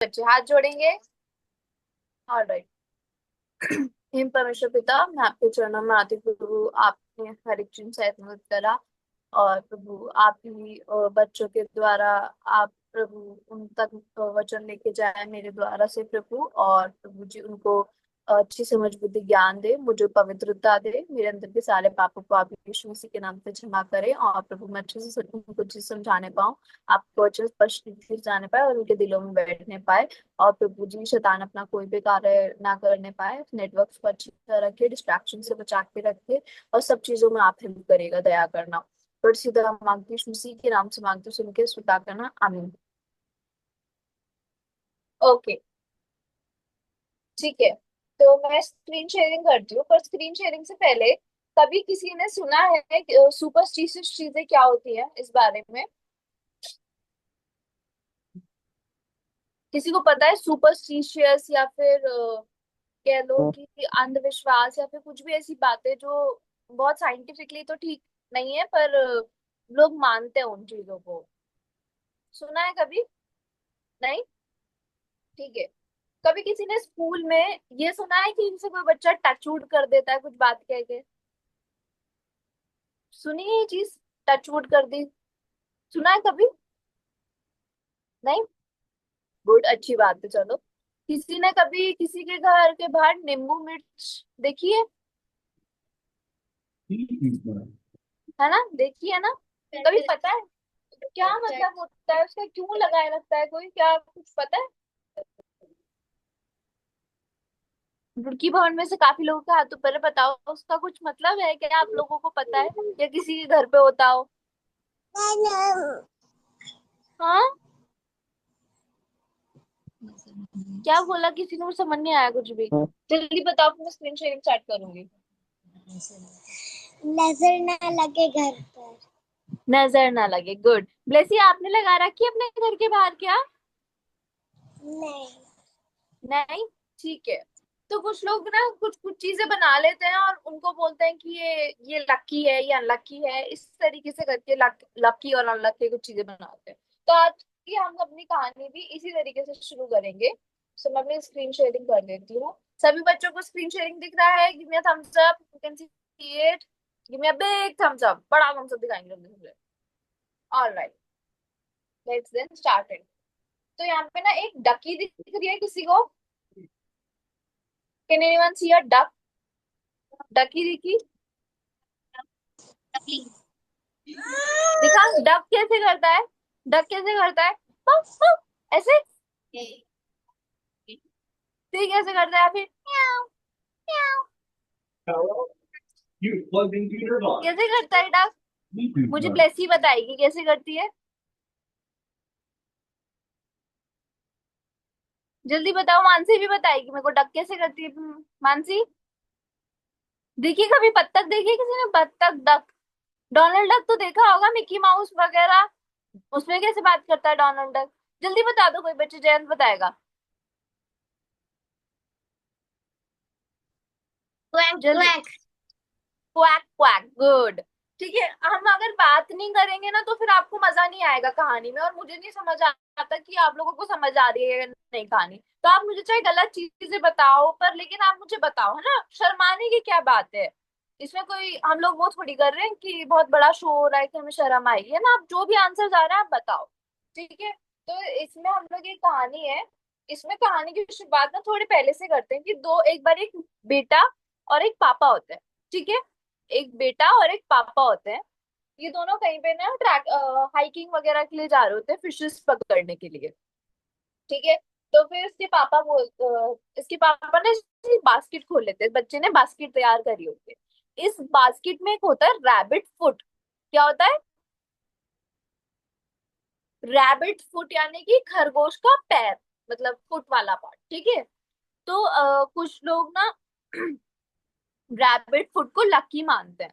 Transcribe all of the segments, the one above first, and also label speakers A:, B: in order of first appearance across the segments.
A: बच्चे हाथ जोड़ेंगे। ऑलराइट। हे परमेश्वर पिता, मैं आपके चरणों में आती हूँ प्रभु। आपने हर एक चीज से मदद करा, और प्रभु आप ही बच्चों के द्वारा आप प्रभु उन तक वचन लेके जाए मेरे द्वारा से प्रभु। और प्रभु जी उनको अच्छी समझ बुद्धि ज्ञान दे, मुझे पवित्रता दे, मेरे अंदर के सारे पापों को आप यीशु मसीह के नाम से क्षमा करें। और प्रभु मैं अच्छे से उनको चीज समझाने पाऊँ, आपको अच्छे से स्पष्ट रूप से जाने पाए और उनके दिलों में बैठने पाए। और प्रभु जी शैतान अपना कोई भी कार्य ना करने पाए, नेटवर्क को अच्छी तरह रखे, डिस्ट्रैक्शन से बचा के रखे, और सब चीजों में आप हेल्प करेगा, दया करना। और सीधा मांगती हूँ मसीह के नाम से मांगती हूँ, सुन के स्वीकार करना, आमीन। ओके, ठीक है। तो मैं स्क्रीन शेयरिंग करती हूँ, पर स्क्रीन शेयरिंग से पहले कभी किसी ने सुना है सुपरस्टिशियस चीजें क्या होती है इस बारे में? किसी को पता है सुपरस्टिशियस या फिर कह लो कि अंधविश्वास, या फिर कुछ भी ऐसी बातें जो बहुत साइंटिफिकली तो ठीक नहीं है, पर लोग मानते हैं उन चीजों को? सुना है कभी? नहीं? ठीक है। कभी किसी ने स्कूल में ये सुना है कि इनसे कोई बच्चा टचवुड कर देता है कुछ बात कह के? सुनी है ये चीज? टचवुड कर दी, सुना है कभी? नहीं? गुड, अच्छी बात है, चलो। किसी ने कभी किसी के घर के बाहर नींबू मिर्च देखी है ना? देखी है ना? कभी पता है क्या मतलब होता है उसका, क्यों लगाए रखता है कोई, क्या कुछ पता है? रुड़की भवन में से काफी लोगों के हाथ ऊपर है, बताओ उसका कुछ मतलब है क्या? आप लोगों को पता है या किसी के घर पे होता हो? हाँ, क्या बोला किसी ने? मुझे समझ नहीं आया कुछ भी। जल्दी बताओ, फिर मैं स्क्रीन शेयरिंग स्टार्ट करूंगी।
B: नजर ना लगे घर पर।
A: नजर ना लगे, गुड। ब्लेसी आपने लगा रखी है अपने घर के बाहर क्या?
B: नहीं।
A: नहीं? ठीक है। तो कुछ लोग ना कुछ कुछ चीजें बना लेते हैं और उनको बोलते हैं कि ये लकी है, ये अनलकी है, इस तरीके से करके लकी और अनलकी कुछ चीजें बनाते हैं। तो आज की हम अपनी कहानी भी इसी तरीके से शुरू करेंगे। सो मैं अपनी स्क्रीन शेयरिंग कर देती हूँ। सभी बच्चों को स्क्रीन शेयरिंग दिख रहा है? Give me a thumbs up, you can see it. Give me a big thumbs up, बड़ा थम्स अप दिखाएंगे जल्दी। Alright, let's then start it. तो यहाँ पे ना एक डकी दिख रही है किसी को? Can anyone see a duck? Ducky दिखी? दिखा डक कैसे करता है? डक कैसे करता है? पाउ, पाउ, ऐसे? ठीक, कैसे करता है फिर? म्याऊ, म्याऊ। कैसे करता है डक? मुझे ब्लेसी बताएगी कैसे करती है। जल्दी बताओ, मानसी भी बताएगी मेरे को डक कैसे करती है। मानसी, देखी कभी बत्तख? देखी किसी ने बत्तख, डक? डोनाल्ड डक तो देखा होगा, मिकी माउस वगैरह। उसमें कैसे बात करता है डोनाल्ड डक? जल्दी बता दो, कोई बच्चे, जयंत बताएगा।
B: क्वैक
A: जल्दी।
B: क्वैक।
A: Quack quack, good. ठीक है, हम अगर बात नहीं करेंगे ना तो फिर आपको मजा नहीं आएगा कहानी में, और मुझे नहीं समझ आता कि आप लोगों को समझ आ रही है या नहीं कहानी। तो आप मुझे चाहे गलत चीजें बताओ, पर लेकिन आप मुझे बताओ, है ना? शर्माने की क्या बात है? इसमें कोई हम लोग वो थोड़ी कर रहे हैं कि बहुत बड़ा शो हो रहा है कि हमें शर्म आएगी, है ना? आप जो भी आंसर आ रहा है आप बताओ। ठीक है। तो इसमें हम लोग एक कहानी है। इसमें कहानी की शुरुआत ना थोड़े पहले से करते हैं कि दो, एक बार एक बेटा और एक पापा होते हैं। ठीक है। एक बेटा और एक पापा होते हैं। ये दोनों कहीं पे ना ट्रैक हाइकिंग वगैरह के लिए जा रहे होते हैं, फिशेस पकड़ने के लिए। ठीक है। तो फिर इसके पापा ने बास्केट खोल लेते हैं, बच्चे ने बास्केट तैयार करी होती है। इस बास्केट में एक होता है रैबिट फुट। क्या होता है? रैबिट फुट, यानी कि खरगोश का पैर, मतलब फुट वाला पार्ट। ठीक है। तो कुछ लोग ना रैबिट फूड को लकी मानते हैं।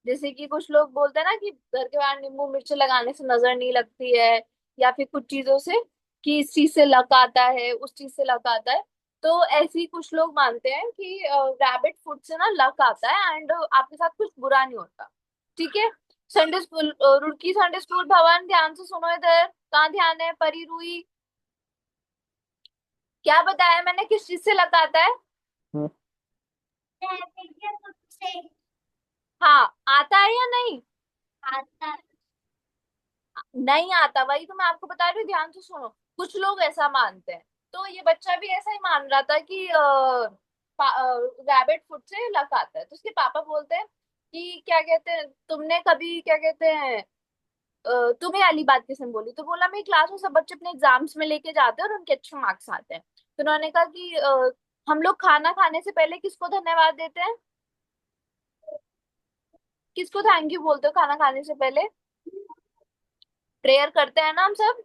A: जैसे कि कुछ लोग बोलते हैं ना कि घर के बाहर नींबू मिर्च लगाने से नजर नहीं लगती है, या फिर कुछ चीजों से, कि इस चीज से लक आता है, उस चीज से लक आता है। तो ऐसे ही कुछ लोग मानते हैं कि रैबिट फूड से ना लक आता है, एंड आपके साथ कुछ बुरा नहीं होता। ठीक है। Sunday school, Roorkee Sunday school भवन, ध्यान से सुनो इधर। कहाँ ध्यान है? परी रुई, क्या बताया मैंने, किस चीज से लक आता है?
B: से
A: हाँ, आता है या नहीं?
B: आता।
A: नहीं आता, वही तो मैं आपको बता रही हूँ, ध्यान से सुनो। कुछ लोग ऐसा मानते हैं, तो ये बच्चा भी ऐसा ही मान रहा था कि रैबिट फुट से लक आता है। तो उसके पापा बोलते हैं कि क्या कहते हैं, तुमने कभी क्या कहते हैं, तुम्हें वाली बात किसने बोली? तो बोला, मेरी क्लास में सब बच्चे अपने एग्जाम्स में लेके जाते हैं और उनके अच्छे मार्क्स आते हैं। तो उन्होंने कहा कि हम लोग खाना खाने से पहले किसको धन्यवाद देते हैं? किसको थैंक यू बोलते हो खाना खाने से पहले? प्रेयर करते हैं ना हम सब,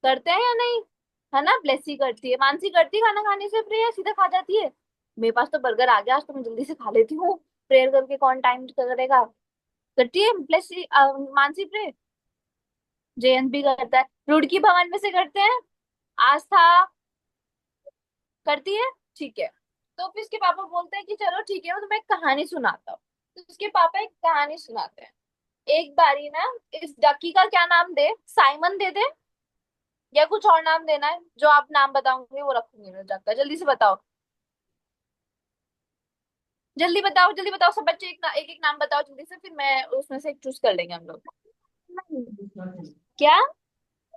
A: करते हैं या नहीं? है ना, ब्लेसी करती है, मानसी करती है खाना खाने से प्रेयर, सीधा खा जाती है। मेरे पास तो बर्गर आ गया, आज तो मैं जल्दी से खा लेती हूँ। प्रेयर करके कौन टाइम करेगा? करती है ब्लेसी, मानसी प्रे। जयंत भी करता है, रुड़की भवन में से करते हैं, आस्था करती है। ठीक है। तो फिर उसके पापा बोलते हैं कि चलो ठीक है, मैं तुम्हें एक कहानी सुनाता हूँ। तो उसके पापा एक कहानी सुनाते हैं। एक बारी ना, इस डकी का क्या नाम दे, साइमन दे दे या कुछ और नाम देना है? जो आप नाम बताओगे वो रखूंगी मैं डक का, जल्दी से बताओ। जल्दी बताओ, जल्दी बताओ, सब बच्चे एक एक नाम बताओ जल्दी से, फिर मैं उसमें से एक चूज कर लेंगे हम लोग। क्या?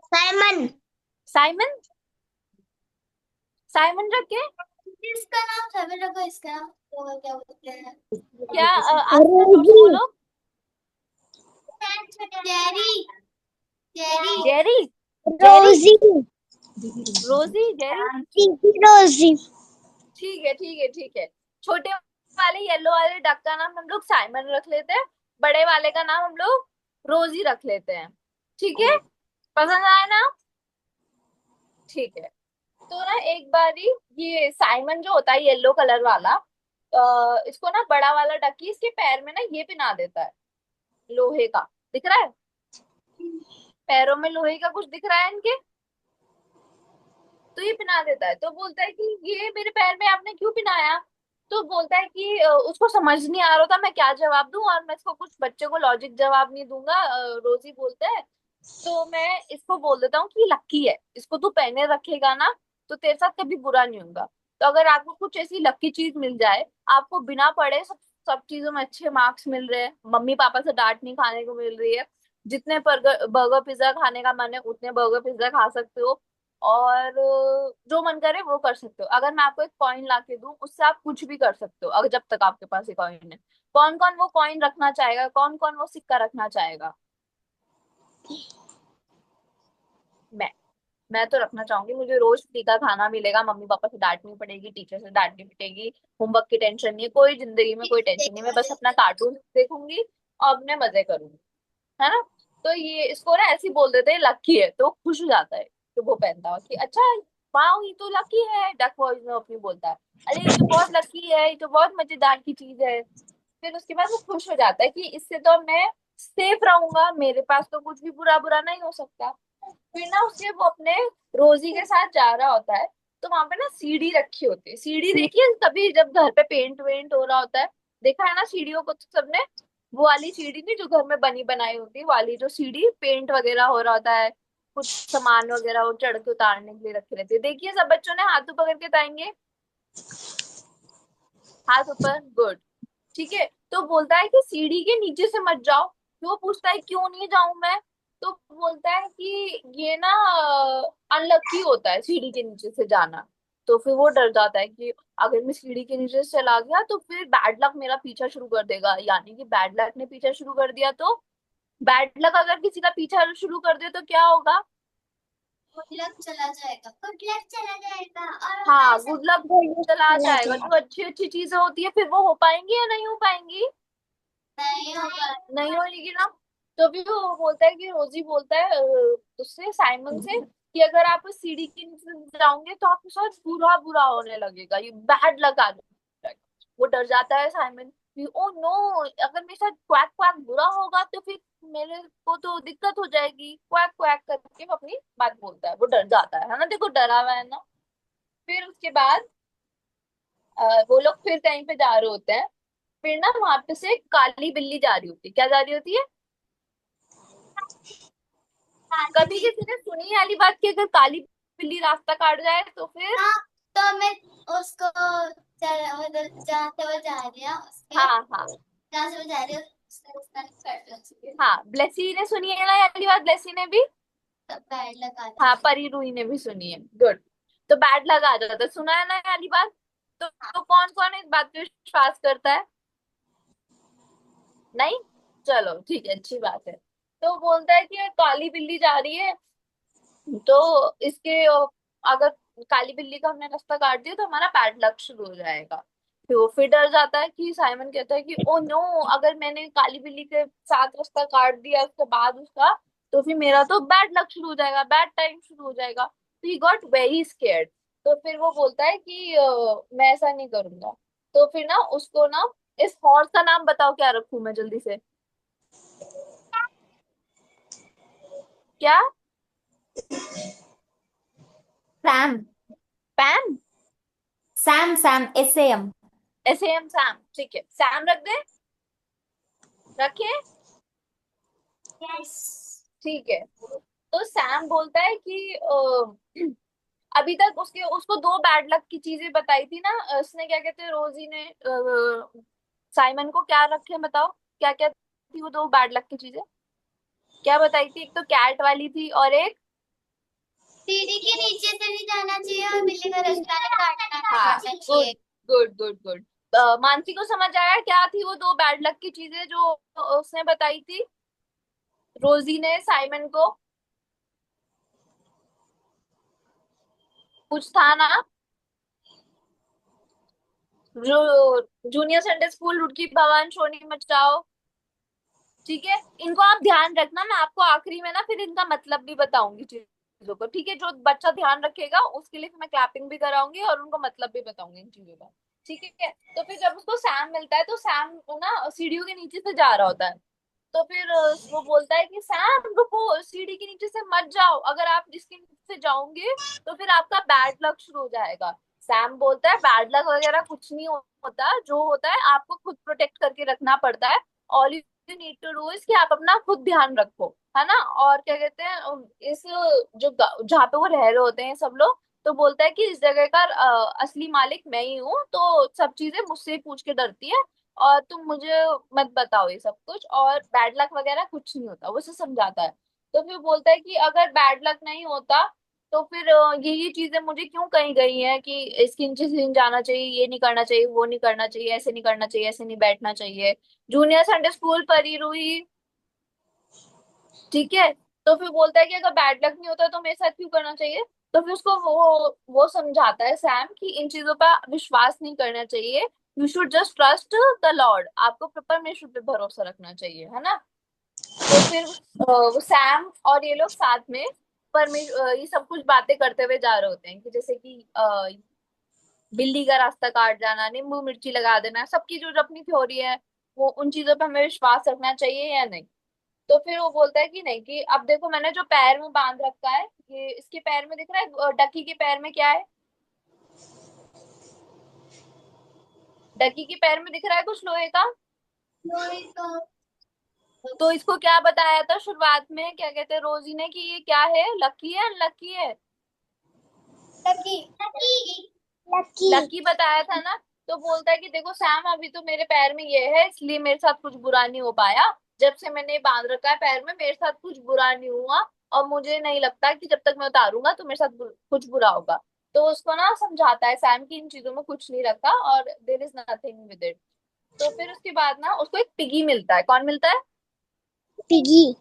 B: साइमन।
A: साइमन? साइमन रखे?
B: इसका नाम साइमन रखो, इसका नाम तो क्या बोलते हैं?
A: क्या आस्था जोश बोलो।
B: जेरी। जेरी।
A: जेरी? जेरी?
B: रोजी।
A: रोजी? जेरी?
B: रोजी।
A: ठीक है, ठीक है, ठीक है। छोटे वाले येलो वाले डक का नाम हम लोग साइमन रख लेते हैं, बड़े वाले का नाम हम लोग रोजी रख लेते हैं। ठीक है, पसंद आया ना? ठीक है। तो ना एक बारी, ये साइमन जो होता है येलो कलर वाला, इसको ना बड़ा वाला डकी इसके पैर में ना ये पिना देता है, लोहे का। दिख रहा है? पैरों में लोहे का कुछ दिख रहा है इनके? तो ये पिना देता है। तो बोलता है कि ये मेरे पैर में आपने क्यों पिनाया? तो बोलता है कि उसको समझ नहीं आ रहा था मैं क्या जवाब दूं, और मैं इसको कुछ बच्चे को लॉजिक जवाब नहीं दूंगा। रोजी बोलता है, तो मैं इसको बोल देता हूँ कि ये लक्की है, इसको तू पहने रखेगा ना तो तेरे साथ कभी बुरा नहीं होगा। तो अगर आपको कुछ ऐसी लक्की चीज मिल जाए, आपको बिना पढ़े सब सब चीजों में अच्छे मार्क्स मिल रहे हैं, मम्मी पापा से डांट नहीं खाने को मिल रही है, जितने बर्गर बर्गर पिज्जा खाने का मन है उतने बर्गर पिज्जा खा सकते हो, और जो मन करे वो कर सकते हो। अगर मैं आपको एक कॉइन ला के दूं, उससे आप कुछ भी कर सकते हो, अगर जब तक आपके पास एक कॉइन है। कौन कौन वो कॉइन रखना चाहेगा, कौन कौन वो सिक्का रखना चाहेगा? मैं मैं तो रखना चाहूंगी, मुझे रोज फ्री का खाना मिलेगा, मम्मी पापा से डांट नहीं पड़ेगी, टीचर से डांट नहीं पिटेगी, होमवर्क की टेंशन नहीं है, कोई जिंदगी में कोई टेंशन नहीं है, मैं बस अपना कार्टून देखूंगी और अपने मजे करूंगी। है ना? तो ये इसको ना ऐसे ही बोल देते हैं लकी है, तो खुश हो जाता है। तो वो पहनता है कि अच्छा, वाह ये तो लकी है, डक वॉइस में अपनी बोलता है, अरे ये तो बहुत लकी है, ये तो बहुत मजेदार की चीज है। फिर उसके बाद वो खुश हो जाता है कि इससे तो मैं सेफ रहूंगा, मेरे पास तो कुछ भी बुरा बुरा नहीं हो सकता। फिर ना उसके वो अपने रोजी के साथ जा रहा होता है, तो वहां पे ना सीढ़ी रखी होती है। सीढ़ी देखी है कभी, जब घर पे पेंट वेंट हो रहा होता है, देखा है ना सीढ़ियों को तो सबने? वो वाली सीढ़ी नहीं जो घर में बनी बनाई होती है, वाली जो सीढ़ी पेंट वगैरह हो रहा होता है, कुछ सामान वगैरह वो चढ़ के उतारने के लिए रखे रहते हैं, देखिए सब बच्चों ने हाथ पकड़ के उतारेंगे, हाथ ऊपर, गुड। ठीक है। तो बोलता है कि सीढ़ी के नीचे से मत जाओ। तो वो पूछता है क्यों नहीं जाऊं मैं? तो बोलता है कि ये ना अनलक्की होता है सीढ़ी के नीचे से जाना। तो फिर वो डर जाता है कि अगर मैं सीढ़ी के नीचे से चला गया तो फिर बैड लक मेरा पीछा शुरू कर देगा, यानी कि बैड लक ने पीछा शुरू कर दिया तो, बैड लक अगर किसी का पीछा शुरू कर दे तो क्या होगा?
B: गुड लक चला जाएगा, गुड लक चला जाएगा और हमारे
A: हाँ,
B: साथ
A: गुड लक चला
B: चला
A: जाएगा।
B: जाएगा।
A: जो अच्छी अच्छी चीजें होती है फिर वो हो पाएंगी या नहीं हो पाएंगी?
B: नहीं होगा।
A: नहीं होगी ना। तो भी वो बोलता है कि रोजी बोलता है उससे, साइमन से, कि अगर आप उस सीढ़ी के नीचे जाओगे तो आपके साथ बुरा बुरा होने लगेगा, ये बैड लक आ जाएगा। वो डर जाता है साइमन कि ओ नो, अगर मेरे साथ क्वैक क्वैक बुरा होगा तो फिर मेरे को तो दिक्कत हो जाएगी, क्वैक क्वैक करके वो अपनी बात बोलता है, वो डर जाता है ना, देखो डरा हुआ है ना। फिर उसके बाद वो लोग फिर कहीं पे जा रहे होते हैं। फिर ना वहां पे से एक काली बिल्ली जा रही होती है, क्या जा रही होती है?
B: काली
A: कभी
B: बिल्ली।
A: किसी ने सुनी है वाली बात कि अगर काली बिल्ली रास्ता काट जाए तो फिर।
B: हाँ, तो मैं उसको मतलब जहाँ से वो जा रही है उसके,
A: हाँ हाँ
B: जहाँ से वो जा रही है उसका रास्ता कट जाए,
A: हाँ, ब्लेसी ने सुनी है ना ये वाली बात, ब्लेसी ने भी।
B: तो पैर लगा
A: हाँ,
B: देती
A: परी रूही ने भी सुनी है, गुड। तो बैड लग आ जाता है, सुना है ना ये वाली बात।
B: हूँ।
A: तो कौन कौन इस बात पे विश्वास करता है? नहीं। चलो ठीक है, अच्छी बात है। तो बोलता है कि काली बिल्ली जा रही है, तो इसके अगर काली बिल्ली का हमने रास्ता काट दिया तो हमारा बैड लक शुरू हो जाएगा। फिर वो फिर डर जाता है कि साइमन कहता है कि ओ नो, अगर मैंने काली बिल्ली के साथ रास्ता काट दिया उसके बाद उसका, तो फिर मेरा तो बैड लक शुरू हो जाएगा, बैड टाइम शुरू हो जाएगा। तो ही गॉट वेरी स्केर्ड। तो फिर वो बोलता है कि मैं ऐसा नहीं करूंगा। तो फिर ना उसको ना, इस हॉर्स का नाम बताओ, क्या रखूं मैं जल्दी से? क्या?
C: Sam.
A: Pam?
C: Sam Sam SAM।
A: ऐसे हम सैम, ठीक है, सैम रख दे, रखे।
B: यस।
A: ठीक है। तो सैम बोलता है कि अभी तक उसके उसको दो बैड लक की चीजें बताई थी ना, उसने क्या कहते हैं, रोजी ने साइमन को क्या रखे बताओ, क्या क्या थी वो दो बैड लक की चीजें? क्या बताई थी? एक तो कैट वाली थी और एक।
B: सीढ़ी के नीचे से नहीं जाना चाहिए और बिल्ली का रास्ता नहीं काटना
A: हाँ,
B: काटना
A: गुड
B: चाहिए।
A: Good good good. मानसी को समझ आया क्या थी वो दो बैड लक की चीजें जो उसने बताई थी, रोजी ने साइमन को? कुछ था ना, जो जूनियर संडे स्कूल, रुड़की भवन, शोनी मचाओ। ठीक है, इनको आप ध्यान रखना, मैं आपको आखिरी में ना फिर इनका मतलब भी बताऊंगी चीजों को, ठीक है? जो बच्चा ध्यान रखेगा उसके लिए फिर मैं क्लैपिंग भी कराऊंगी और उनको मतलब भी बताऊंगी इन चीजों का। ठीक है। तो फिर जब उसको सैम मिलता है तो सैम ना सीढ़ियों के नीचे से जा रहा होता है। तो फिर वो बोलता है कि सैम रुको, सीढ़ी के नीचे से मत जाओ, अगर आप इसके नीचे से जाओगे तो फिर आपका बैड लक शुरू हो जाएगा। सैम बोलता है बैड लक वगैरह कुछ नहीं होता, जो होता है आपको खुद प्रोटेक्ट करके रखना पड़ता है। All you need to do is कि आप अपना खुद ध्यान रखो, है ना? और क्या कहते हैं, इस जो जहाँ पे वो रह रहे होते हैं सब लोग, तो बोलता है कि इस जगह का असली मालिक मैं ही हूँ, तो सब चीजें मुझसे ही पूछ के डरती है, और तुम मुझे मत बताओ ये सब कुछ, और बैड लक वगैरह कुछ नहीं होता, वो उसे समझाता है। तो फिर बोलता है कि अगर बैड लक नहीं होता तो फिर ये चीजें मुझे क्यों कही गई हैं कि इसके नीचे से नहीं जाना चाहिए, ये नहीं करना चाहिए, वो नहीं करना चाहिए, ऐसे नहीं करना चाहिए, ऐसे नहीं बैठना चाहिए, जूनियर संडे स्कूल परी रुई। ठीक है। तो फिर बोलता है कि अगर बैड लक नहीं होता तो मेरे साथ क्यों करना चाहिए? तो फिर उसको वो समझाता है सैम कि इन चीजों पर विश्वास नहीं करना चाहिए, you should just trust the Lord, आपको परमेश्वर पे भरोसा रखना चाहिए, है ना? तो फिर वो सैम और ये लोग साथ में परमेश्वर ये सब कुछ बातें करते हुए जा रहे होते हैं कि जैसे कि बिल्ली का रास्ता काट जाना, नींबू मिर्ची लगा देना, सबकी जो जो अपनी थ्योरी है, वो उन चीजों पे हमें विश्वास रखना चाहिए या नहीं। तो फिर वो बोलता है कि नहीं, कि अब देखो मैंने जो पैर में बांध रखा है, ये इसके पैर में दिख रहा है, डकी के पैर में क्या है? डकी के पैर में दिख रहा है कुछ लोहे का।
B: लोहे का।
A: तो इसको क्या बताया था शुरुआत में, क्या कहते हैं रोजी ने, कि ये क्या है, लकी है अनलकी है?
B: Lucky lucky lucky.
A: लकी बताया था ना। तो बोलता है कि देखो सैम, अभी तो मेरे पैर में ये है इसलिए मेरे साथ कुछ बुरा नहीं हो पाया, जब से मैंने ये बांध रखा है पैर में मेरे साथ कुछ बुरा नहीं हुआ, और मुझे नहीं लगता कि जब तक मैं उतारूंगा तो मेरे साथ कुछ बुरा होगा। तो उसको ना समझाता है सैम की इन चीजों में कुछ नहीं रखा और there is nothing with it. तो फिर उसके बाद ना उसको एक पिगी मिलता है, कौन मिलता है?
B: पिगी।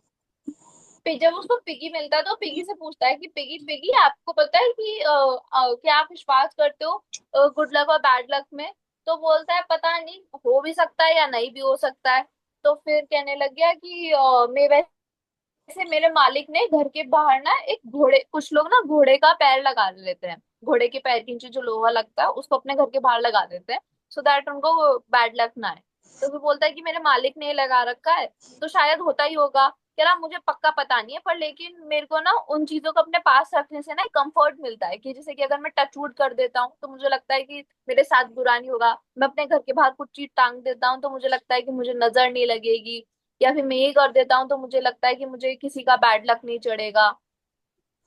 A: जब उसको पिगी मिलता है तो पिगी से पूछता है कि पिगी पिगी, आपको पता है कि क्या आप विश्वास करते हो गुड लक और बैड लक में? तो बोलता है पता नहीं, हो भी सकता है या नहीं भी हो सकता है। तो फिर कहने लग गया कि मैं वैसे मेरे मालिक ने घर के बाहर ना एक घोड़े, कुछ लोग ना घोड़े का पैर लगा लेते हैं, घोड़े के पैर के नीचे जो लोहा लगता है उसको अपने घर के बाहर लगा देते हैं, सो दैट उनको बैड लक ना आए। तो फिर बोलता है कि मेरे मालिक ने ये लगा रखा है, तो शायद होता ही होगा। कह रहा मुझे पक्का पता नहीं है, पर लेकिन मेरे को ना उन चीजों को अपने पास रखने से ना कंफर्ट मिलता है, कि जैसे कि अगर मैं टच वुड कर देता हूँ तो मुझे लगता है कि मेरे साथ बुरा नहीं होगा, मैं अपने घर के बाहर कुछ चीज टांग देता हूँ तो मुझे लगता है कि मुझे नजर नहीं लगेगी, या फिर मैं ये कर देता हूँ तो मुझे लगता है कि मुझे किसी का बैड लक नहीं चढ़ेगा।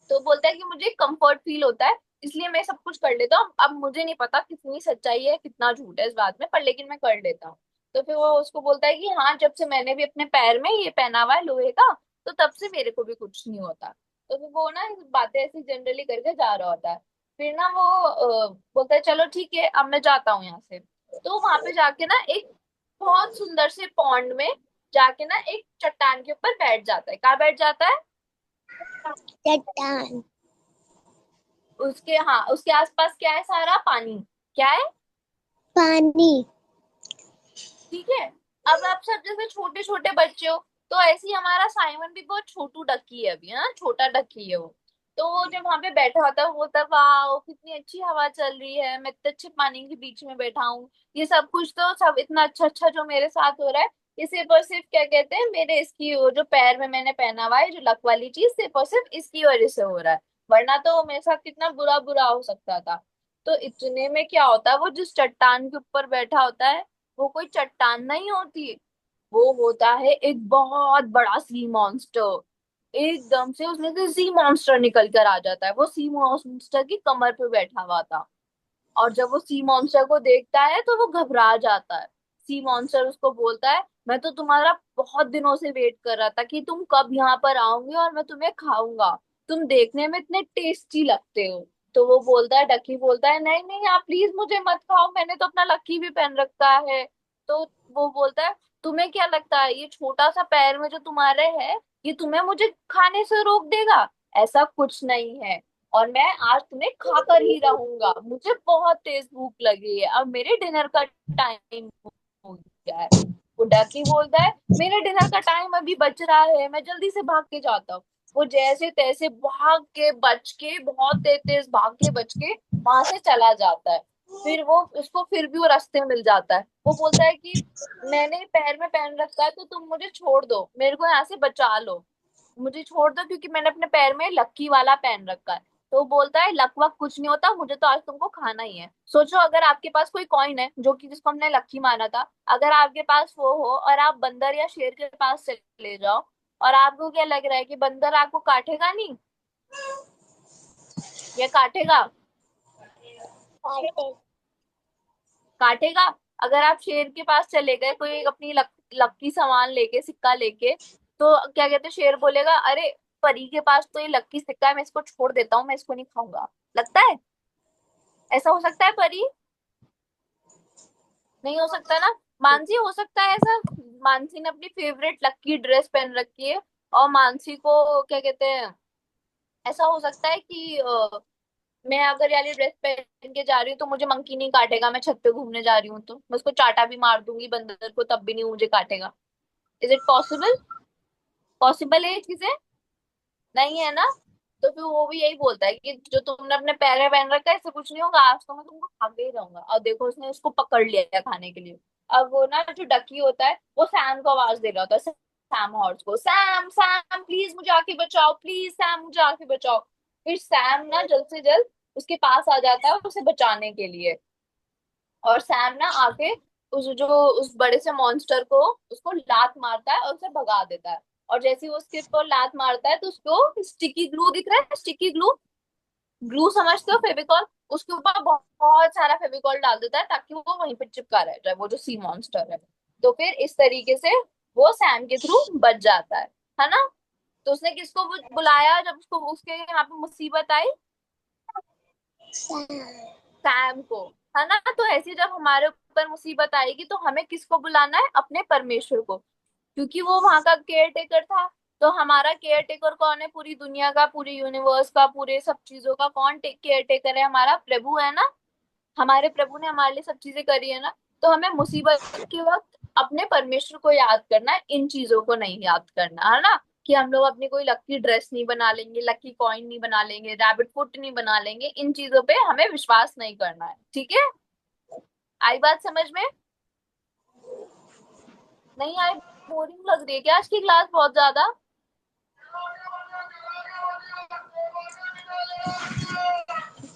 A: तो बोलता है कि मुझे कंफर्ट फील होता है, इसलिए मैं सब कुछ कर लेता हूँ। अब मुझे नहीं पता कितनी सच्चाई है कितना झूठ है इस बात में, पर लेकिन मैं कर लेता हूँ। तो फिर वो उसको बोलता है कि हाँ, जब से मैंने भी अपने पैर में ये पहना हुआ है लोहे का, तो तब से मेरे को भी कुछ नहीं होता। तो फिर वो ना बातें ऐसी जनरली करके जा रहा होता है। फिर ना वो बोलता है चलो ठीक है, अब मैं जाता हूँ यहाँ से। तो वहां पे जाके ना एक बहुत सुंदर से पॉन्ड में जाके ना एक चट्टान के ऊपर बैठ जाता है। कहाँ बैठ जाता है?
B: चट्टान।
A: उसके, हाँ, उसके आसपास क्या है? सारा पानी। क्या है?
B: पानी।
A: ठीक है। अब आप सब जैसे छोटे छोटे बच्चे हो, तो ऐसे ही हमारा साइमन भी बहुत छोटू डक्की है अभी, हाँ, छोटा डक्की है वो। तो वो जब वहां पे बैठा होता है वो बोलता है वाह कितनी अच्छी हवा चल रही है, मैं इतने अच्छे पानी के बीच में बैठा हूँ, ये सब कुछ तो सब इतना अच्छा अच्छा जो मेरे साथ हो रहा है, ये सिर्फ और सिर्फ क्या कहते हैं, मेरे इसकी वो जो पैर में मैंने पहना हुआ है जो लक वाली चीज, सिर्फ और सिर्फ इसकी वजह से हो रहा है, वरना तो मेरे साथ कितना बुरा बुरा हो सकता था। तो इतने में क्या होता है, वो जिस चट्टान के ऊपर बैठा होता है, वो कोई चट्टान नहीं होती, वो होता है एक बहुत बड़ा सी मॉन्स्टर। एकदम से उसमें से सी मॉन्स्टर निकल कर आ जाता है, वो सी मॉन्स्टर की कमर पे बैठा हुआ था। और जब वो सी मॉन्स्टर को देखता है तो वो घबरा जाता है। सी मॉन्स्टर उसको बोलता है मैं तो तुम्हारा बहुत दिनों से वेट कर रहा था कि तुम कब यहाँ पर आओगे और मैं तुम्हें खाऊंगा, तुम देखने में इतने टेस्टी लगते हो। तो वो बोलता है, डकी बोलता है नहीं नहीं आप प्लीज मुझे मत खाओ, मैंने तो अपना लकी भी पहन रखा है। तो वो बोलता है तुम्हें क्या लगता है ये छोटा सा पैर में जो तुम्हारे है, ये तुम्हें मुझे खाने से रोक देगा? ऐसा कुछ नहीं है, और मैं आज तुम्हें खाकर ही रहूंगा, मुझे बहुत तेज भूख लगी है, अब मेरे डिनर का टाइम हो गया है। वो डकी बोलता है मेरे डिनर का टाइम अभी बच रहा है, मैं जल्दी से भाग के जाता हूँ। वो जैसे तैसे भाग के बच के, बहुत तेज तेज भाग के बच के वहां से चला जाता है। फिर वो उसको फिर भी वो रास्ते में मिल जाता है। वो बोलता है कि मैंने पैर में पहन रखा है तो तुम मुझे छोड़ दो, मेरे को यहाँ से बचा लो, मुझे छोड़ दो क्योंकि मैंने अपने पैर में लक्की वाला पहन रखा है। तो वो बोलता है लक वक कुछ नहीं होता, मुझे तो आज तुमको खाना ही है। सोचो अगर आपके पास कोई कॉइन है जो कि जिसको हमने लक्की माना था, अगर आपके पास वो हो और आप बंदर या शेर के पास चले जाओ, और आपको क्या लग रहा है कि बंदर आपको काटेगा नहीं? या काटेगा? काटेगा। अगर आप शेर के पास चले गए कोई अपनी लक्की सामान लेके, सिक्का लेके, तो क्या कहते हैं, शेर बोलेगा अरे परी के पास तो ये लक्की सिक्का है, मैं इसको छोड़ देता हूँ, मैं इसको नहीं खाऊंगा। लगता है ऐसा हो सकता है परी? नहीं हो सकता ना। मानसी हो सकता है ऐसा? मानसी ने अपनी फेवरेट लक्की ड्रेस पहन रखी है, और मानसी को क्या कहते हैं, ऐसा हो सकता है कि मैं अगर यार ये ड्रेस पहन के जा रही हूँ तो मुझे मंकी नहीं काटेगा, मैं छत पे घूमने जा रही हूँ तो मैं उसको चाटा भी मार दूंगी बंदर को, तब भी नहीं मुझे काटेगा। Is it possible? पॉसिबल है ये चीजें? नहीं है ना। तो फिर वो भी यही बोलता है कि जो तुमने अपने पैर में पहन रखा है इससे कुछ नहीं होगा, आज तो मैं तुमको खा के ही रहूंगा। और देखो उसने उसको पकड़ लिया है खाने के लिए। अब वो ना जो डकी होता है वो सैम को आवाज दे रहा होता है, सैम हॉर्स को, सैम सैम प्लीज मुझे आके बचाओ, प्लीज सैम मुझे आके बचाओ। फिर सैम ना जल्द से जल्द उसके पास आ जाता है उसे बचाने के लिए। और सैम ना आके उस बड़े से मॉन्स्टर को उसको लात मारता है और उसे भगा देता है। और जैसे ही वो उसके ऊपर लात मारता है तो उसको स्टिकी ग्लू दिख रहा है, स्टिकी ग्लू, ग्लू समझते हो, फेविकॉल, उसके ऊपर बहुत सारा फेविकॉल डाल देता है ताकि वो वहीं पे चिपका रह जाए वो जो सी मॉन्स्टर है। तो फिर इस तरीके से वो सैम के थ्रू बच जाता है ना। तो उसने किसको बुलाया जब उसको उसके यहाँ पे मुसीबत आई? सैम को, है ना। तो ऐसे जब हमारे ऊपर मुसीबत आएगी तो हमें किसको बुलाना है? अपने परमेश्वर को, क्योंकि वो वहां का केयर टेकर था। तो हमारा केयर टेकर कौन है? पूरी दुनिया का, पूरे यूनिवर्स का, पूरे सब चीजों का कौन केयर टेकर है? हमारा प्रभु है ना। हमारे प्रभु ने हमारे लिए सब चीजें करी है ना। तो हमें मुसीबत के वक्त अपने परमेश्वर को याद करना है, इन चीजों को नहीं याद करना, है ना। कि हम लोग अपनी कोई लकी ड्रेस नहीं बना लेंगे, लकी कॉइन नहीं बना लेंगे, रैबिट फुट नहीं बना लेंगे, इन चीजों पे हमें विश्वास नहीं करना है, ठीक है। आई बात समझ में? नहीं आई? बोरिंग लग रही है क्या आज की क्लास बहुत ज्यादा?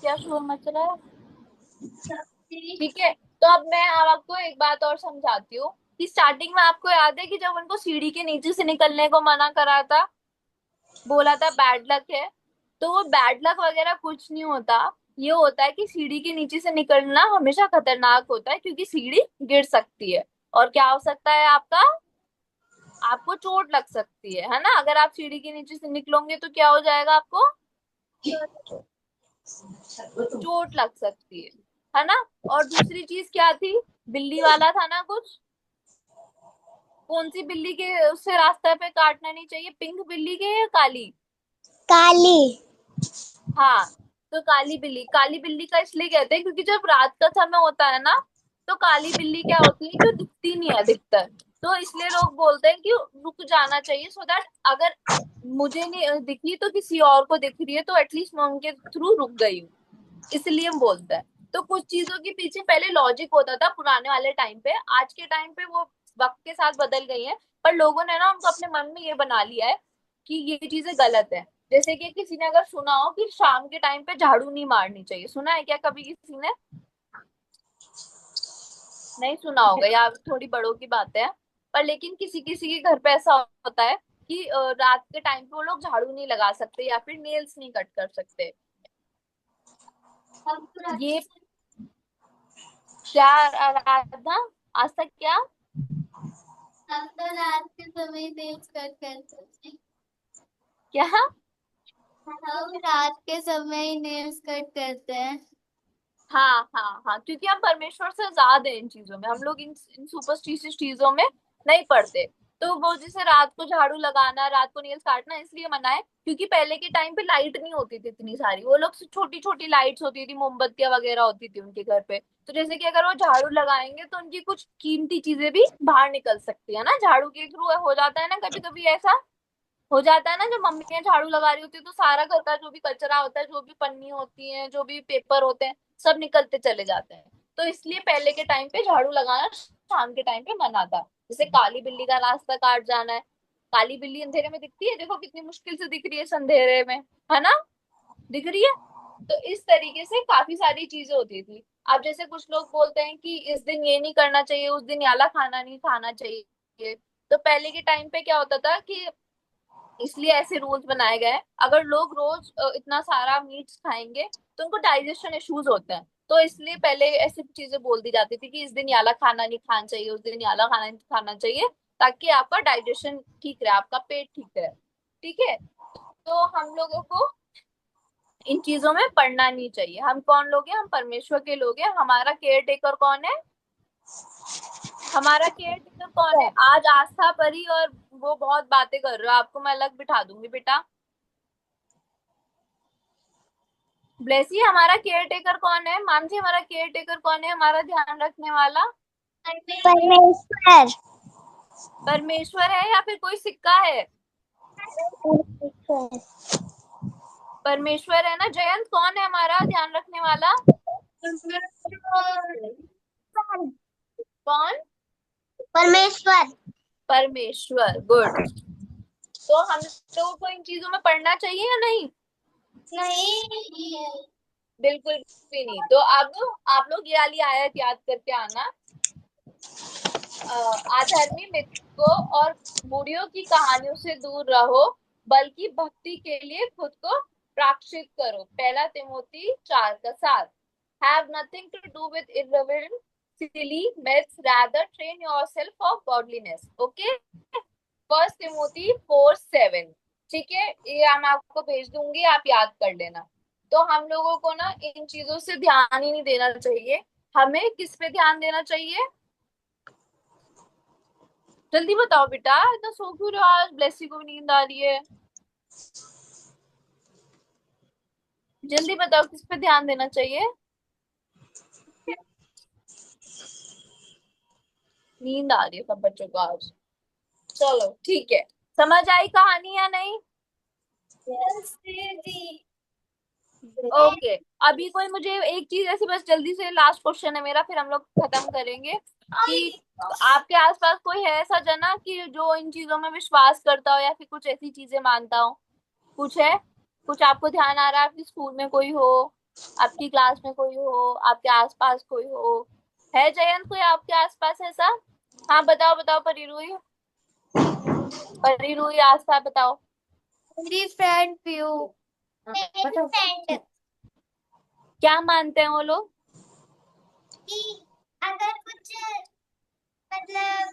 A: क्या शोर मच रहा है? ठीक है। तो अब मैं अब आपको एक बात और समझाती हूँ कि स्टार्टिंग में आपको याद है कि जब उनको सीढ़ी के नीचे से निकलने को मना करा था, बोला था बैड लक है, तो वो बैड लक वगैरह कुछ नहीं होता। ये होता है कि सीढ़ी के नीचे से निकलना हमेशा खतरनाक होता है, क्योंकि सीढ़ी गिर सकती है। और क्या हो सकता है आपका, आपको चोट लग सकती है ना। अगर आप सीढ़ी के नीचे से निकलोगे तो क्या हो जाएगा आपको, चोट लग सकती है ना। और दूसरी चीज क्या थी, बिल्ली वाला था ना कुछ, कौन सी बिल्ली के उससे रास्ते पे काटना नहीं चाहिए, पिंक बिल्ली के या काली।
B: काली।
A: हाँ, तो काली बिल्ली का इसलिए कहते हैं क्योंकि जब रात का समय होता है ना, तो काली बिल्ली क्या होती है कि वो दिखती नहीं है अधिकतर। तो इसलिए लोग बोलते हैं कि रुक जाना चाहिए, सो दैट अगर मुझे नहीं दिखी तो किसी और को दिख रही है, तो एटलीस्ट मैं उनके थ्रू रुक गई हूँ। इसलिए हम बोलते हैं। तो कुछ चीजों के पीछे पहले लॉजिक होता था पुराने वाले टाइम पे, आज के टाइम पे वो वक्त के साथ बदल गई है। पर लोगों ने ना उनको अपने मन में ये बना लिया है कि ये चीजें गलत है। जैसे कि किसी ने अगर सुना हो कि शाम के टाइम पे झाड़ू नहीं मारनी चाहिए, सुना है क्या कभी किसी ने? नहीं सुना होगा, या थोड़ी बड़ों की बात है। पर लेकिन किसी किसी के घर पे ऐसा होता है कि रात के टाइम पे वो लोग झाड़ू नहीं लगा सकते या फिर नेल्स नहीं कट कर सकते।
B: हम तो रात
A: ये
B: के
A: क्या आराधना, आज तक क्या?
B: हम तो रात के समय नेल्स कट करते हैं।
A: क्या?
B: हम रात के समय ही नेल्स कट करते हैं।
A: हाँ हाँ हाँ, क्योंकि हम परमेश्वर से ज्यादा हैं इन चीजों में, हम लोग इन सुपरस्टिशियस चीजों में नहीं पड़ते। तो वो जैसे रात को झाड़ू लगाना, रात को नेल्स काटना इसलिए मना है क्योंकि पहले के टाइम पे लाइट नहीं होती थी इतनी सारी, वो लोग छोटी छोटी लाइट्स होती थी, मोमबत्तियां वगैरह होती थी उनके घर पे। तो जैसे कि अगर वो झाड़ू लगाएंगे तो उनकी कुछ कीमती चीजें भी बाहर निकल सकती है ना, झाड़ू के थ्रू हो जाता है ना कभी कभी ऐसा। हो जाता है ना, जब मम्मियां झाड़ू लगा रही होती है तो सारा घर का जो भी कचरा होता है, जो भी पन्नी होती है, जो भी पेपर होते हैं, सब निकलते चले जाते हैं। तो इसलिए पहले के टाइम पे झाड़ू लगाना शाम के टाइम पे मना था। जैसे काली बिल्ली का रास्ता काट जाना है, काली बिल्ली अंधेरे में दिखती है, देखो कितनी मुश्किल से दिख रही है इस अंधेरे में, है ना, दिख रही है। तो इस तरीके से काफी सारी चीजें होती थी। अब जैसे कुछ लोग बोलते हैं कि इस दिन ये नहीं करना चाहिए, उस दिन याला खाना नहीं खाना चाहिए। तो पहले के टाइम पे क्या होता था कि इसलिए ऐसे रूल्स बनाए गए हैं, अगर लोग रोज इतना सारा मीट्स खाएंगे तो उनको डाइजेशन इश्यूज होते हैं। तो इसलिए पहले ऐसी चीजें बोल दी जाती थी कि इस दिन याला खाना नहीं खाना चाहिए, उस दिन याला खाना नहीं खाना चाहिए, ताकि आपका डाइजेशन ठीक रहे, आपका पेट ठीक रहे। ठीक है। तो हम लोगों को इन चीजों में पड़ना नहीं चाहिए। हम कौन लोग हैं, हम परमेश्वर के लोग हैं। हमारा केयर टेकर कौन है, हमारा केयर टेकर कौन है? आज आस्था परी और वो बहुत बातें कर रहे हो, आपको मैं अलग बिठा दूंगी बेटा। ब्लेसी, हमारा केयर टेकर कौन है? मानसी, हमारा केयर टेकर कौन है, हमारा ध्यान रखने वाला?
B: परमेश्वर।
A: परमेश्वर है या फिर कोई सिक्का है? परमेश्वर है ना। जयंत, कौन है हमारा ध्यान रखने वाला? कौन?
B: परमेश्वर।
A: परमेश्वर, गुड। तो हम लोगों को इन चीजों में पढ़ना चाहिए या नहीं?
B: नहीं।
A: बिल्कुल भी नहीं। तो अब आप लोग ये वाली आयत याद करके आना, अधर्मी मित्र को और बुढ़ियों की कहानियों से दूर रहो, बल्कि भक्ति के लिए खुद को प्रायश्चित करो। पहला Timothy 4:7। Have nothing to do with irreverent silly myths, rather train yourself for godliness. Okay, first Timothy 4:7। ठीक है, ये मैं आपको भेज दूंगी, आप याद कर लेना। तो हम लोगों को ना इन चीजों से ध्यान ही नहीं देना चाहिए। हमें किस पे ध्यान देना चाहिए, जल्दी बताओ बेटा, इतना सो क्यों रहे हो? आज ब्लेसी को भी नींद आ रही है, जल्दी बताओ किस पे ध्यान देना चाहिए। नींद आ रही है सब बच्चों को आज। चलो ठीक है, समझ आई कहानी या नहीं? ओके। अभी कोई मुझे एक चीज ऐसी, बस जल्दी से लास्ट क्वेश्चन है मेरा, फिर हम लोग खत्म करेंगे। कि आपके आसपास कोई है ऐसा जना कि जो इन चीजों में विश्वास करता हो या फिर कुछ ऐसी चीजें मानता हो? कुछ है? कुछ आपको ध्यान आ रहा है? आपकी स्कूल में कोई हो, आपकी क्लास में कोई हो, आपके आसपास कोई हो? है जयंत कोई आपके आसपास ऐसा? हाँ बताओ बताओ, परिरुई, परिरुई, आस्था बताओ।
B: मेरी फ्रेंड पीयू। मेरी
C: बताओ।
B: फ्रेंड
A: क्या मानते हैं वो लोग?
B: कि अगर कुछ मतलब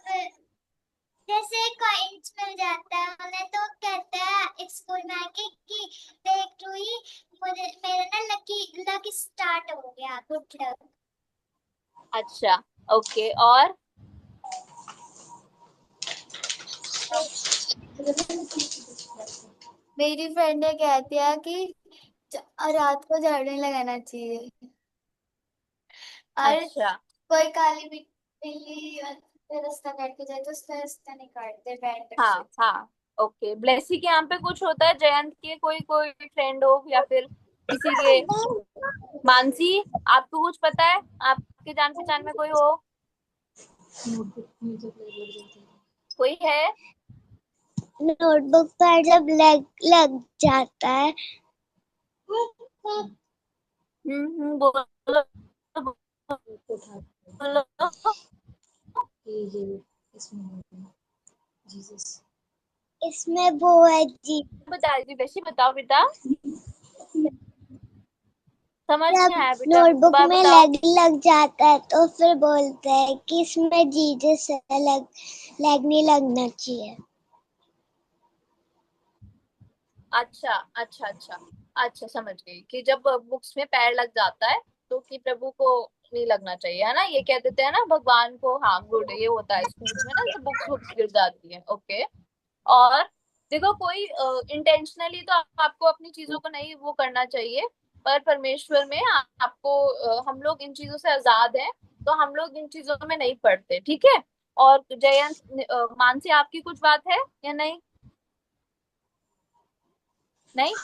B: जैसे कॉइन्स मिल जाता है उन्हें तो कहते हैं स्कूल में आके कि देख रूही मुझे मेरा ना लकी स्टार्ट हो गया गुड लक।
A: अच्छा, ओके, और?
B: मेरी फ्रेंड ने कहती है कि रात को झाड़ू नहीं लगाना चाहिए और
A: अच्छा,
B: कोई काली बिल्ली रास्ता काट के जाए तो उसका रास्ता नहीं काटते बैंड से।
A: हाँ हाँ, ओके। ब्लेसी के यहाँ पे कुछ होता है? जयंत के कोई कोई फ्रेंड हो या फिर किसी के? मानसी, आपको कुछ पता है? आपके जान पहचान में कोई हो? कोई है?
B: नोटबुक पर जब लग लग जाता है
A: बोलो बोलो।
B: इसमें वो है जी
A: बता दी बेशी, बताओ बेटा। समझ
B: जब
A: नहीं आया बेटा,
B: नोटबुक
A: दोबारा
B: में
A: बताओ।
B: लग जाता है तो फिर बोलते हैं कि इसमें जीजस है लग नहीं लगना चाहिए।
A: अच्छा अच्छा अच्छा। अच्छा, समझ गई कि जब बुक्स में पैर लग जाता है तो कि प्रभु को नहीं लगना चाहिए, है ना? ये कह देते हैं ना भगवान को। हाँ, गुड, ये होता है स्कूल में ना, जब बुक्स बुक्स गिर जाती है। ओके। और देखो, कोई इंटेंशनली तो आपको अपनी चीजों को नहीं वो करना चाहिए, पर परमेश्वर में आपको हम लोग इन चीजों से आजाद हैं, तो हम लोग इन चीजों में नहीं पड़ते, ठीक है? और जयंत, मानसी, आपकी कुछ बात है या नहीं? नहीं,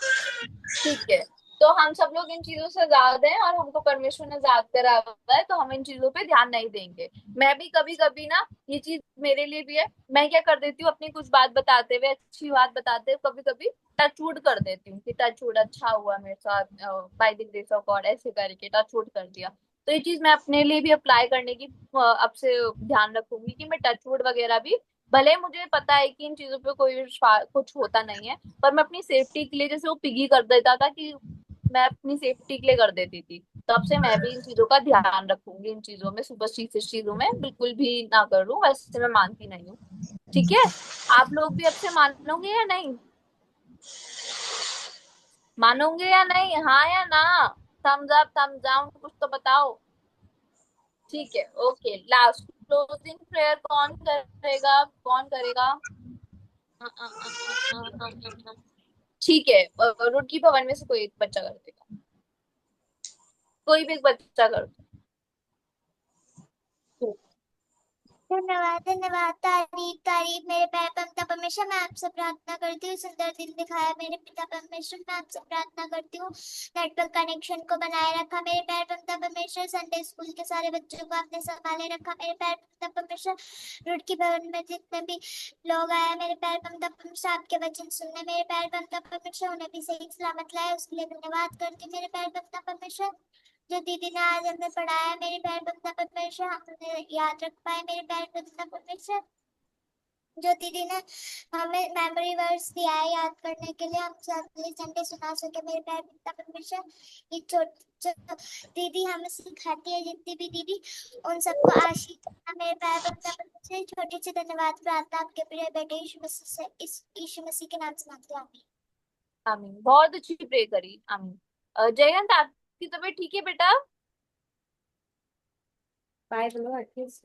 A: ठीक है। तो हम सब लोग इन चीजों से आजाद हैं और हमको परमेश्वर ने आजाद करा हुआ है, तो हम इन चीजों पे ध्यान नहीं देंगे। मैं भी कभी कभी ना, ये चीज मेरे लिए भी है, मैं क्या कर देती हूँ, अपनी कुछ बात बताते हुए, अच्छी बात बताते हुए कभी कभी टचवुड कर देती हूँ कि टचवुड अच्छा हुआ मेरे साथ, by the grace of God, ऐसे करके टचवुड कर दिया। तो ये चीज मैं अपने लिए भी अप्लाई करने की अब से ध्यान रखूंगी कि मैं टचवुड वगैरह भी, भले मुझे पता है कि इन चीजों पे कोई कुछ होता नहीं है, पर मैं अपनी सेफ्टी के लिए, जैसे वो पिगी कर देता था कि मैं अपनी सेफ्टी के लिए कर देती थी, तब से मैं भी इन चीजों का ध्यान रखूंगी। इन चीजों में, सुपरस्टिशियस चीजों में बिल्कुल भी ना करूं, वैसे मैं मानती नहीं हूँ। ठीक है? आप लोग भी अब से मानोगे या नहीं? मानोगे या नहीं, हाँ या ना? थम्स अप, थम्स डाउन, कुछ तो बताओ। ठीक है, ओके। लास्ट क्लोजिंग प्रेयर कौन करेगा? कौन करेगा? ठीक है, रुड़की भवन में से कोई एक बच्चा कर देगा। कोई भी एक बच्चा कर दो।
B: धन्यवाद धन्यवाद तारीफ तारीफ मेरे पैर पमता परमेश्वर मैं आपसे प्रार्थना करती हूँ सुंदर दिल दिखाया मेरे पिता परमेश्वर मैं आपसे प्रार्थना करती हूँ नेटवर्क कनेक्शन को बनाए रखा मेरे पैर पमता परमेश्वर संडे स्कूल के सारे बच्चों को आपने संभाले रखा मेरे पैर पमता परमेश्वर रुड़की भवन में जितने भी लोग आए मेरे पैर पमता परमेश्वर आपके वचन सुनने मेरे पैर पमता परमेश्वर उन्हें भी सही सलामत लाए उसके लिए धन्यवाद करती हूँ मेरे पैर पमता परमेश्वर जो दीदी ने आज हमें पढ़ाया मेरे पैर बंदा परमेश्वर हमने याद रख पाए मेरे पैर बंदा परमेश्वर जो दीदी ने हमें मेमोरी वर्ड्स दिया है याद करने के लिए हम अगले संडे सुना सके मेरे पैर बंदा परमेश्वर ये जो दीदी हमें सिखाती है जितनी भी दीदी उन सबको आशीष देना मेरे पैर बंदा परमेश्वर छोटी सी धन्यवाद प्रार्थना आपके प्रिय बेटे यीशु मसीह से इस यीशु मसीह के नाम से मांगते हैं आमीन।
A: आमीन, बहुत अच्छी प्रे करी, आमीन। जयंत, आपकी तबीयत ठीक है बेटा?
C: बाय बोलो एटलीस्ट।